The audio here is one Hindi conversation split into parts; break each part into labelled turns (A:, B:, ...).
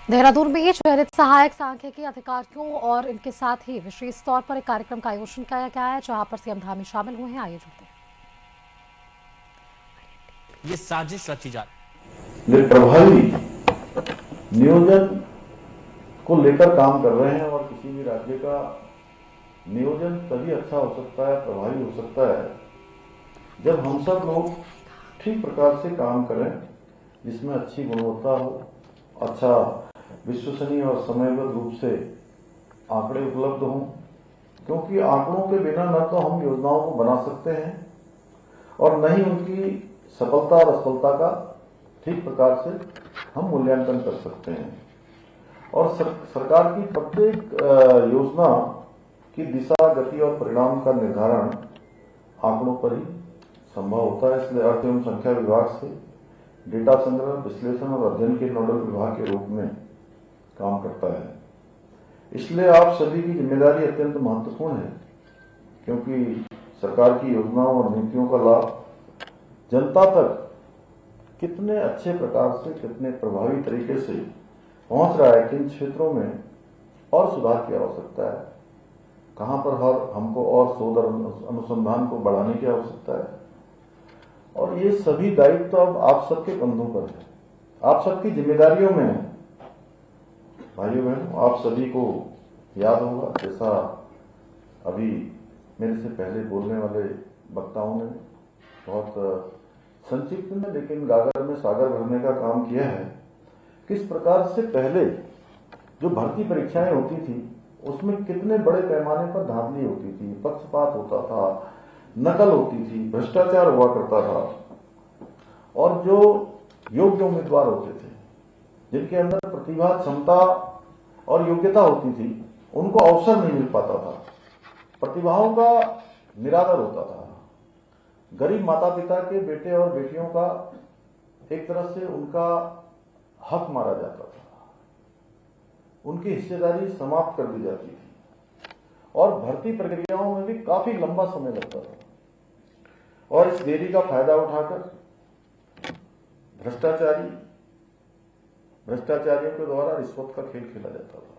A: देहरादून में चयनित सहायक सांख्यिकी अधिकारियों और इनके साथ ही विशेष तौर पर एक कार्यक्रम का आयोजन किया गया है, जहां पर सीएम धामी शामिल हुए हैं। आइए जुड़ते हैं।
B: ये साजिश रची जा
C: रही है। प्रभावी नियोजन को लेकर काम कर रहे हैं और किसी भी राज्य का नियोजन तभी अच्छा हो सकता है, प्रभावी हो सकता है, जब हम सब लोग ठीक प्रकार से काम करें, जिसमें अच्छी गुणवत्ता हो, अच्छा विश्वसनीय और समयबद्ध रूप से आंकड़े उपलब्ध हों, क्योंकि आंकड़ों के बिना न तो हम योजनाओं को बना सकते हैं और न ही उनकी सफलता और असफलता का ठीक प्रकार से हम मूल्यांकन कर सकते हैं। और सरकार की प्रत्येक योजना की दिशा, गति और परिणाम का निर्धारण आंकड़ों पर ही संभव होता है। इसलिए अर्थ एवं संख्या विभाग से डेटा संग्रह, विश्लेषण और अध्ययन के नोडल विभाग के रूप में काम करता है। इसलिए आप सभी की जिम्मेदारी अत्यंत महत्वपूर्ण है, क्योंकि सरकार की योजनाओं और नीतियों का लाभ जनता तक कितने अच्छे प्रकार से, कितने प्रभावी तरीके से पहुंच रहा है, किन क्षेत्रों में और सुधार की आवश्यकता है, कहां पर हमको और शोध और अनुसंधान को बढ़ाने की आवश्यकता है। और ये सभी दायित्व अब आप सबके कंधों पर है, आप सबकी जिम्मेदारियों में है। भाइयों बहनों, आप सभी को याद होगा, जैसा अभी मेरे से पहले बोलने वाले वक्ताओं ने बहुत संक्षिप्त में लेकिन गागर में सागर भरने का काम किया है। किस प्रकार से पहले जो भर्ती परीक्षाएं होती थी, उसमें कितने बड़े पैमाने पर धांधली होती थी, पक्षपात होता था, नकल होती थी, भ्रष्टाचार हुआ करता था, और जो योग्य उम्मीदवार होते थे, जिनके अंदर प्रतिभा, क्षमता और योग्यता होती थी, उनको अवसर नहीं मिल पाता था, प्रतिभाओं का निरादर होता था। गरीब माता पिता के बेटे और बेटियों का एक तरह से उनका हक मारा जाता था, उनकी हिस्सेदारी समाप्त कर दी जाती थी और भर्ती प्रक्रियाओं में भी काफी लंबा समय लगता था। और इस देरी का फायदा उठाकर भ्रष्टाचारियों के द्वारा रिश्वत का खेल खेला जाता था,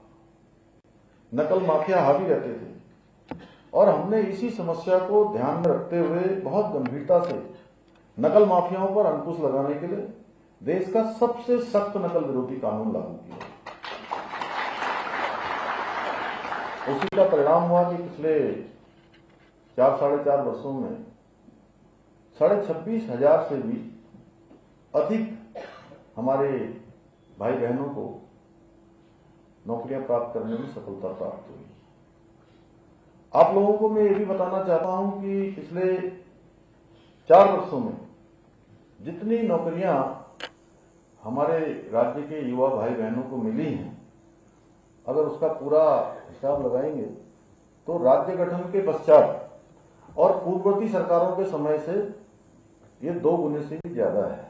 C: नकल माफिया हावी रहते थे। और हमने इसी समस्या को ध्यान में रखते हुए बहुत गंभीरता से नकल माफियाओं पर अंकुश लगाने के लिए देश का सबसे सख्त नकल विरोधी कानून लागू किया। उसी का परिणाम हुआ कि पिछले 4-4.5 वर्षों में 26,500 से भी अधिक हमारे भाई बहनों को नौकरियां प्राप्त करने में सफलता प्राप्त हुई। आप लोगों को मैं ये भी बताना चाहता हूं कि पिछले 4 वर्षों में जितनी नौकरियां हमारे राज्य के युवा भाई बहनों को मिली हैं, अगर उसका पूरा हिसाब लगाएंगे तो राज्य गठन के पश्चात और पूर्ववर्ती सरकारों के समय से ये 2 गुने से भी ज्यादा है।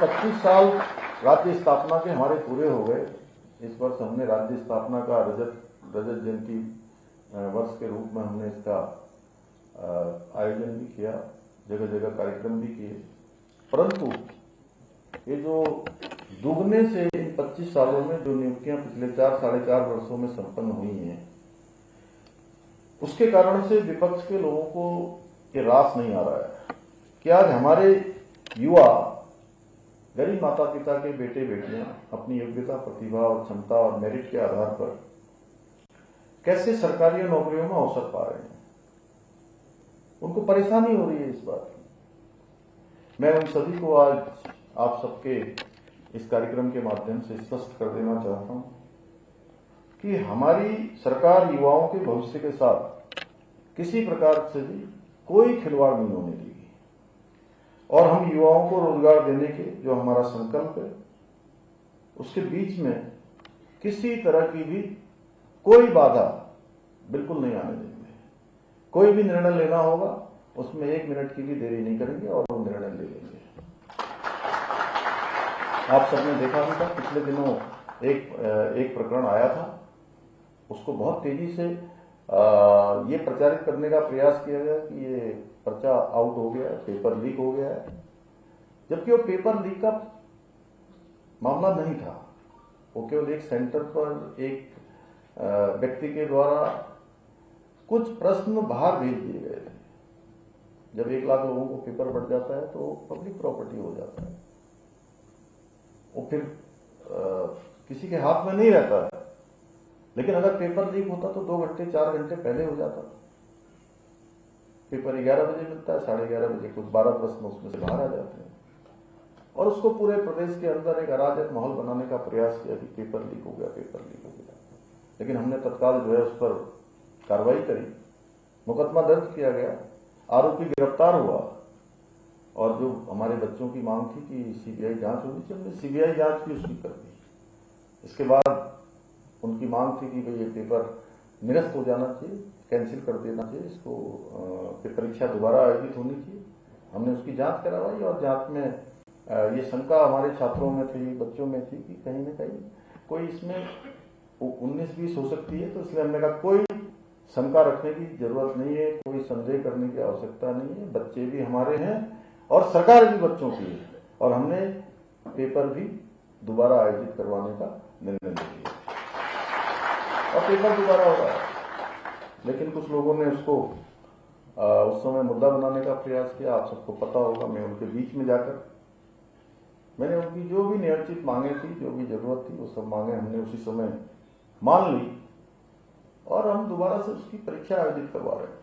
C: 25 साल राज्य स्थापना के हमारे पूरे हो गए। इस वर्ष हमने राज्य स्थापना का रजत जयंती वर्ष के रूप में हमने इसका आयोजन भी किया, जगह जगह कार्यक्रम भी किए। परंतु ये जो दुगने से इन 25 सालों में जो नियुक्तियां पिछले 4-4.5 वर्षों में संपन्न हुई हैं, उसके कारण से विपक्ष के लोगों को ये रास नहीं आ रहा है कि आज हमारे युवा, गरीब माता पिता के बेटे बेटियां अपनी योग्यता, प्रतिभा और क्षमता और मेरिट के आधार पर कैसे सरकारी नौकरियों में अवसर पा रहे हैं। उनको परेशानी हो रही है इस बात की। मैं उन सभी को आज आप सबके इस कार्यक्रम के माध्यम से स्पष्ट कर देना चाहता हूं कि हमारी सरकार युवाओं के भविष्य के साथ किसी प्रकार से भी कोई खिलवाड़ नहीं होने देगी और हम युवाओं को रोजगार देने के जो हमारा संकल्प है, उसके बीच में किसी तरह की भी कोई बाधा बिल्कुल नहीं आने देंगे। कोई भी निर्णय लेना होगा, उसमें 1 मिनट की भी देरी नहीं करेंगे और वो निर्णय ले लेंगे। आप सबने देखा भी था, पिछले दिनों एक प्रकरण आया था, उसको बहुत तेजी से ये प्रचारित करने का प्रयास किया गया कि ये पर्चा आउट हो गया है, पेपर लीक हो गया है, जबकि वो पेपर लीक का मामला नहीं था। वो केवल एक सेंटर पर एक व्यक्ति के द्वारा कुछ प्रश्न बाहर भेज दिए गए थे। जब 1 लाख लोगों को पेपर बढ़ जाता है तो पब्लिक प्रॉपर्टी हो जाता है, वो फिर किसी के हाथ में नहीं रहता है। लेकिन अगर पेपर लीक होता तो 2 घंटे 4 घंटे पहले हो जाता। पेपर 11 बजे मिलता है, 11:30 बजे कुछ 12 प्रश्न उसमें से बाहर आ जाते हैं और उसको पूरे प्रदेश के अंदर एक अराजक माहौल बनाने का प्रयास किया कि पेपर लीक हो गया, पेपर लीक हो गया। लेकिन हमने तत्काल जो है उस पर कार्रवाई करी, मुकदमा दर्ज किया गया, आरोपी गिरफ्तार हुआ और जो हमारे बच्चों की मांग थी कि सीबीआई जांच होनी चाहिए, हमने सीबीआई जांच भी उसकी कर दी। इसके बाद उनकी मांग थी कि भाई ये पेपर निरस्त हो जाना चाहिए, कैंसिल कर देना चाहिए, इसको परीक्षा दोबारा आयोजित होनी चाहिए। हमने उसकी जांच करवाई और जांच में ये शंका हमारे छात्रों में थी, बच्चों में थी कि कहीं ना कहीं कोई इसमें 19-20 हो सकती है। तो इसलिए हमने कहा कोई शंका रखने की जरूरत नहीं है, कोई संदेह करने की आवश्यकता नहीं है, बच्चे भी हमारे हैं और सरकार भी बच्चों की है और हमने पेपर भी दोबारा आयोजित करवाने का निर्णय ले लिया और पेपर दोबारा हो रहा है। लेकिन कुछ लोगों ने उसको उस समय मुद्दा बनाने का प्रयास किया। आप सबको पता होगा, मैं उनके बीच में जाकर मैंने उनकी जो भी निश्चित मांगे थी, जो भी जरूरत थी, वो सब मांगे हमने उसी समय मान ली और हम दोबारा से उसकी परीक्षा आयोजित करवा रहे हैं।